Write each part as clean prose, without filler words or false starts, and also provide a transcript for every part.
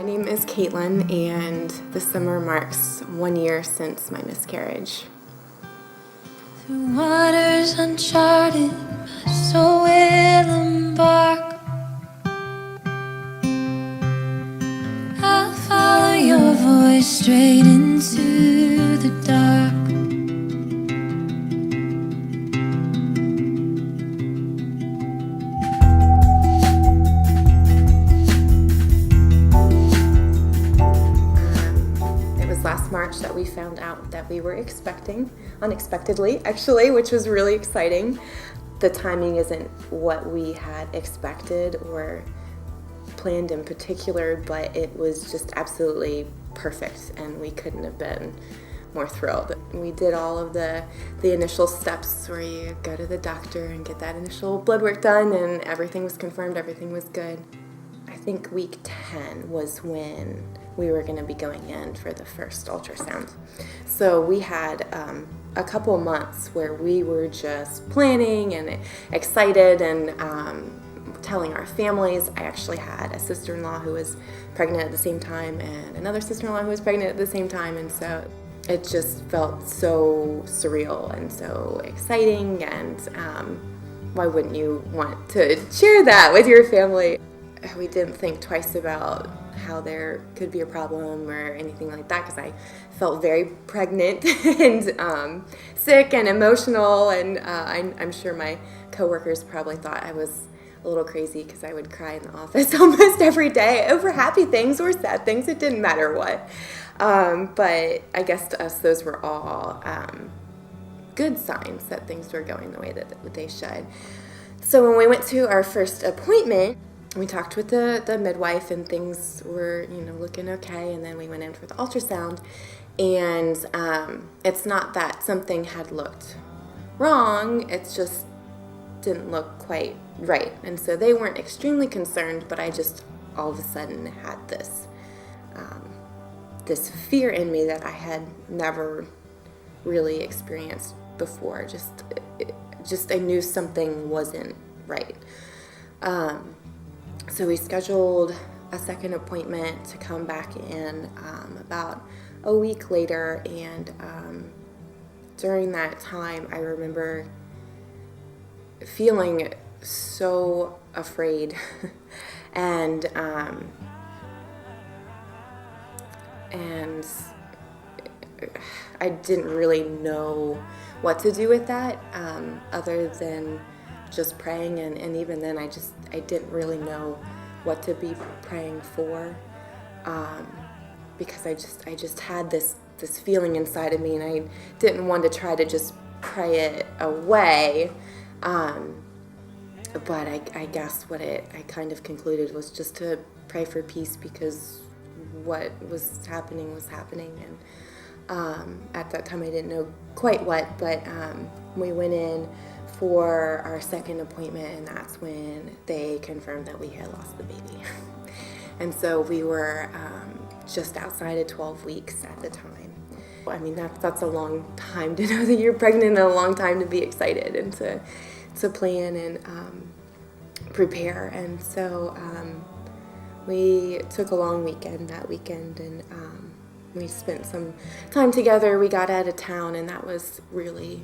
My name is Katelynn, and this summer marks 1 year since my miscarriage. Through waters uncharted, my soul will embark. I'll follow your voice straight into the dark. It was last March that we found out that we were expecting, unexpectedly actually, which was really exciting. The timing isn't what we had expected or planned in particular, but it was just absolutely perfect, and we couldn't have been more thrilled. We did all of the initial steps where you go to the doctor and get that initial blood work done, and everything was confirmed, everything was good. I think week 10 was when we were going to be going in for the first ultrasound. So we had a couple months where we were just planning and excited and telling our families. I actually had a sister-in-law who was pregnant at the same time and another sister-in-law who was pregnant at the same time, and so it just felt so surreal and so exciting, and why wouldn't you want to share that with your family? We didn't think twice about how there could be a problem or anything like that, because I felt very pregnant and sick and emotional, and I'm sure my coworkers probably thought I was a little crazy because I would cry in the office almost every day over happy things or sad things. It didn't matter what. But I guess to us those were all good signs that things were going the way that they should. So when we went to our first appointment, we talked with the midwife, and things were, looking okay. And then we went in for the ultrasound, and it's not that something had looked wrong, it's just didn't look quite right. And so they weren't extremely concerned, but I just all of a sudden had this fear in me that I had never really experienced before. Just I knew something wasn't right. So we scheduled a second appointment to come back in about a week later, and during that time I remember feeling so afraid and I didn't really know what to do with that, other than just praying, and even then I didn't really know what to be praying for, because I just had this feeling inside of me, and I didn't want to try to just pray it away, but I guess what I kind of concluded was just to pray for peace, because what was happening, and at that time I didn't know quite what, but we went in for our second appointment, and that's when they confirmed that we had lost the baby. And so we were just outside of 12 weeks at the time. I mean, that's a long time to know that you're pregnant, and a long time to be excited and to plan and prepare. And so we took a long weekend that weekend, and we spent some time together. We got out of town, and that was really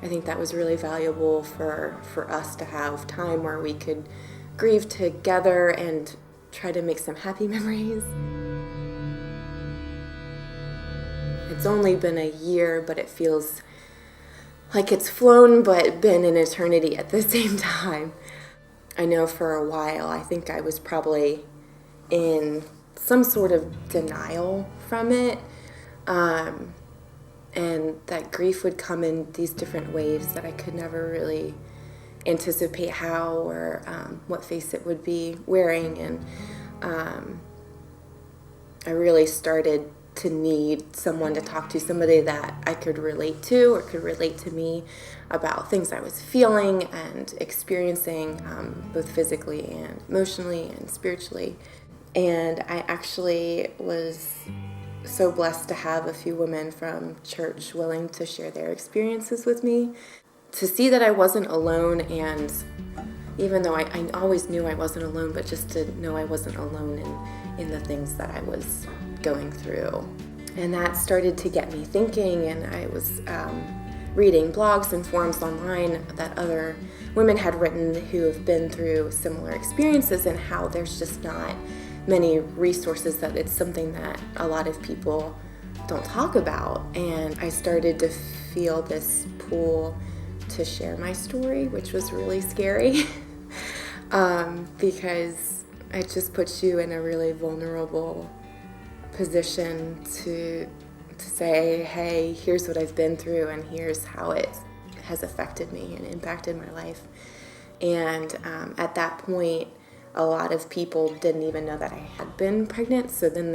I think that was really valuable for us to have time where we could grieve together and try to make some happy memories. It's only been a year, but it feels like it's flown but been an eternity at the same time. I know for a while I think I was probably in some sort of denial from it. And that grief would come in these different waves that I could never really anticipate how or what face it would be wearing. And I really started to need someone to talk to, somebody that I could relate to or could relate to me about things I was feeling and experiencing, both physically and emotionally and spiritually. And I actually was so blessed to have a few women from church willing to share their experiences with me, to see that I wasn't alone, and even though I always knew I wasn't alone, but just to know I wasn't alone in the things that I was going through. And that started to get me thinking, and I was reading blogs and forums online that other women had written who have been through similar experiences, and how there's just not many resources, that it's something that a lot of people don't talk about. And I started to feel this pull to share my story, which was really scary because it just puts you in a really vulnerable position to say, hey, here's what I've been through, and here's how it has affected me and impacted my life. And at that point, a lot of people didn't even know that I had been pregnant. So then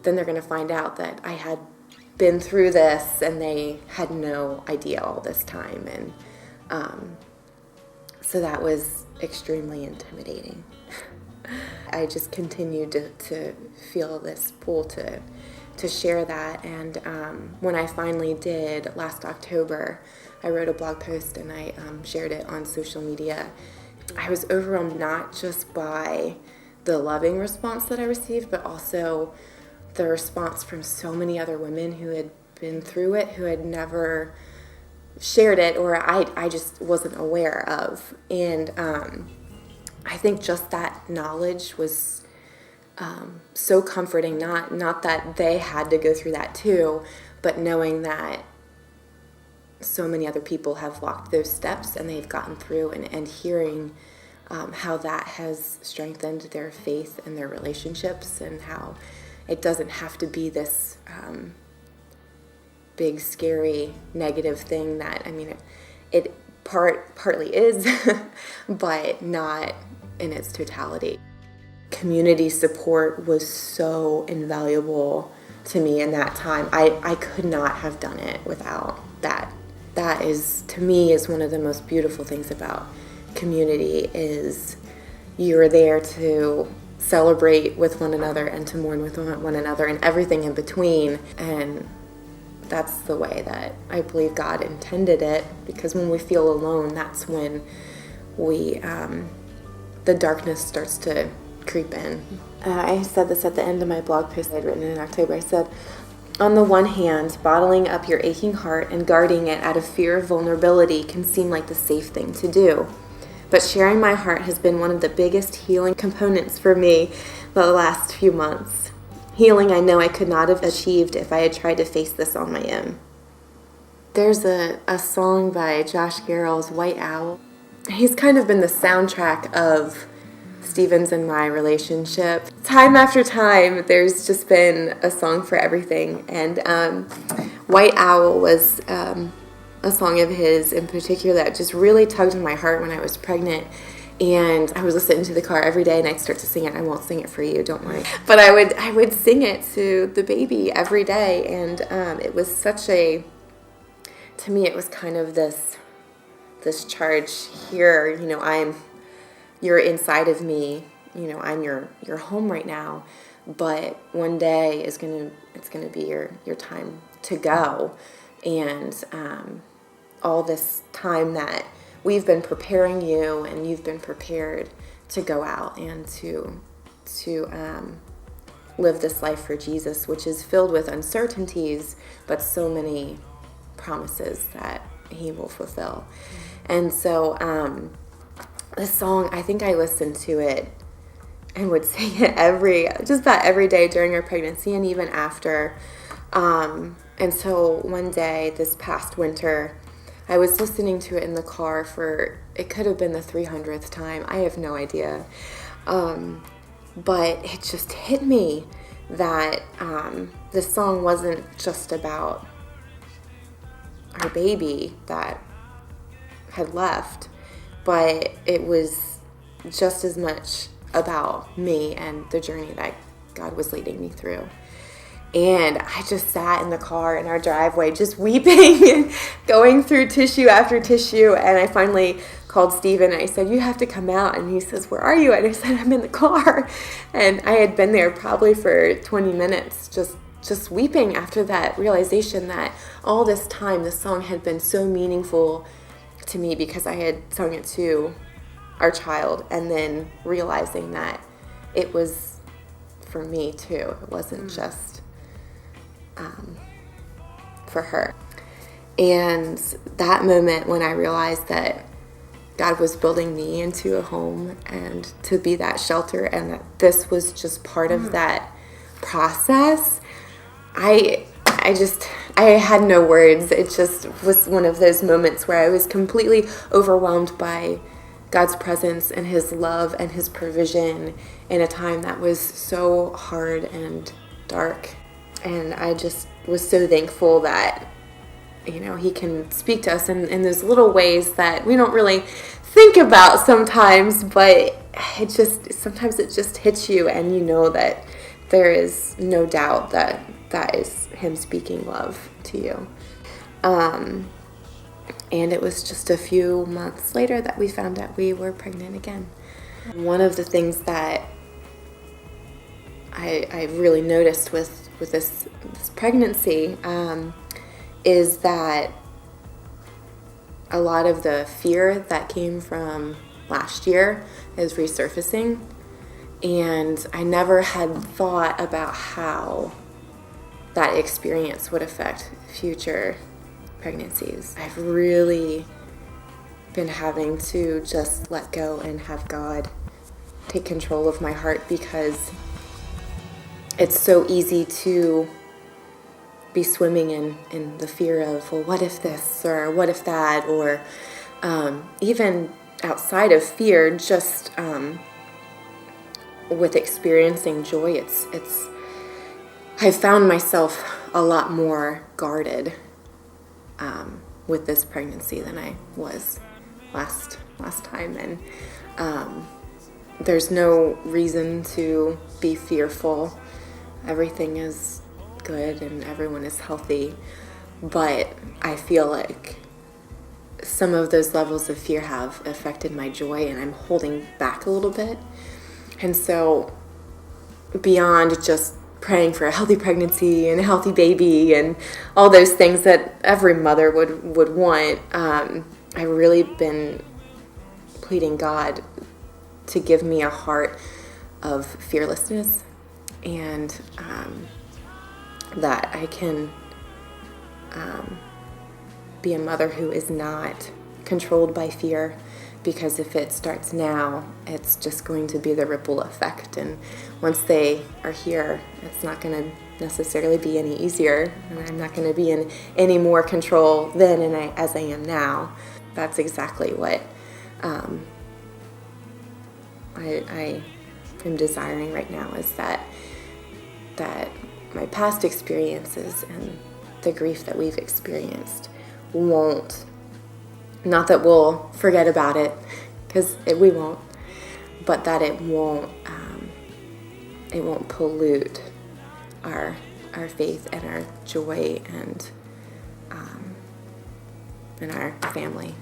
then they're going to find out that I had been through this, and they had no idea all this time. And so that was extremely intimidating. I just continued to feel this pull to share that. And when I finally did last October, I wrote a blog post and I shared it on social media. I was overwhelmed not just by the loving response that I received, but also the response from so many other women who had been through it, who had never shared it, or I just wasn't aware of. And I think just that knowledge was so comforting, not that they had to go through that too, but knowing that so many other people have walked those steps and they've gotten through, and hearing how that has strengthened their faith and their relationships, and how it doesn't have to be this big, scary, negative thing that, I mean, it partly is, but not in its totality. Community support was so invaluable to me in that time. I could not have done it without that. That is, to me, is one of the most beautiful things about community, is you're there to celebrate with one another and to mourn with one another and everything in between. And that's the way that I believe God intended it, because when we feel alone, that's when the darkness starts to creep in. I said this at the end of my blog post I'd written in October. I said, on the one hand, bottling up your aching heart and guarding it out of fear of vulnerability can seem like the safe thing to do. But sharing my heart has been one of the biggest healing components for me the last few months. Healing I know I could not have achieved if I had tried to face this on my own. There's a song by Josh Garrell's White Owl. He's kind of been the soundtrack of Stephen's and my relationship. Time after time, there's just been a song for everything. And White Owl was a song of his in particular that just really tugged on my heart when I was pregnant. And I was listening to the car every day, and I'd start to sing it. I won't sing it for you, don't worry. But I would sing it to the baby every day. And it was such to me, it was kind of this charge here, you're inside of me, I'm your home right now, but one day it's gonna be your time to go. And all this time that we've been preparing you, and you've been prepared to go out and to live this life for Jesus, which is filled with uncertainties, but so many promises that he will fulfill. And so this song, I think I listened to it and would sing it just about every day during our pregnancy and even after. And so one day this past winter, I was listening to it in the car it could have been the 300th time. I have no idea. But it just hit me that this song wasn't just about our baby that had left, but it was just as much about me and the journey that God was leading me through. And I just sat in the car in our driveway just weeping and going through tissue after tissue. And I finally called Stephen and I said, you have to come out. And he says, where are you? And I said, I'm in the car. And I had been there probably for 20 minutes just weeping after that realization that all this time the song had been so meaningful to me because I had sung it to our child, and then realizing that it was for me too. It wasn't just for her. And that moment when I realized that God was building me into a home and to be that shelter, and that this was just part of that process, I had no words. It just was one of those moments where I was completely overwhelmed by God's presence and his love and his provision in a time that was so hard and dark. And I just was so thankful that, you know, he can speak to us in those little ways that we don't really think about sometimes, but sometimes it just hits you, and you know that there is no doubt that that is him speaking love to you. And it was just a few months later that we found out we were pregnant again. One of the things that I really noticed with this pregnancy is that a lot of the fear that came from last year is resurfacing. And I never had thought about how that experience would affect future pregnancies. I've really been having to just let go and have God take control of my heart, because it's so easy to be swimming in the fear of, well, what if this, or what if that, or even outside of fear, just with experiencing joy, I found myself a lot more guarded with this pregnancy than I was last time, and there's no reason to be fearful. Everything is good and everyone is healthy, but I feel like some of those levels of fear have affected my joy, and I'm holding back a little bit. And so beyond just praying for a healthy pregnancy and a healthy baby and all those things that every mother would want, I've really been pleading God to give me a heart of fearlessness, and that I can be a mother who is not controlled by fear, because if it starts now, it's just going to be the ripple effect, and once they are here, it's not going to necessarily be any easier, and I'm not going to be in any more control then as I am now. That's exactly what I am desiring right now, is that my past experiences and the grief that we've experienced won't, not that we'll forget about it, because we won't, but that it won't pollute our faith and our joy and our family.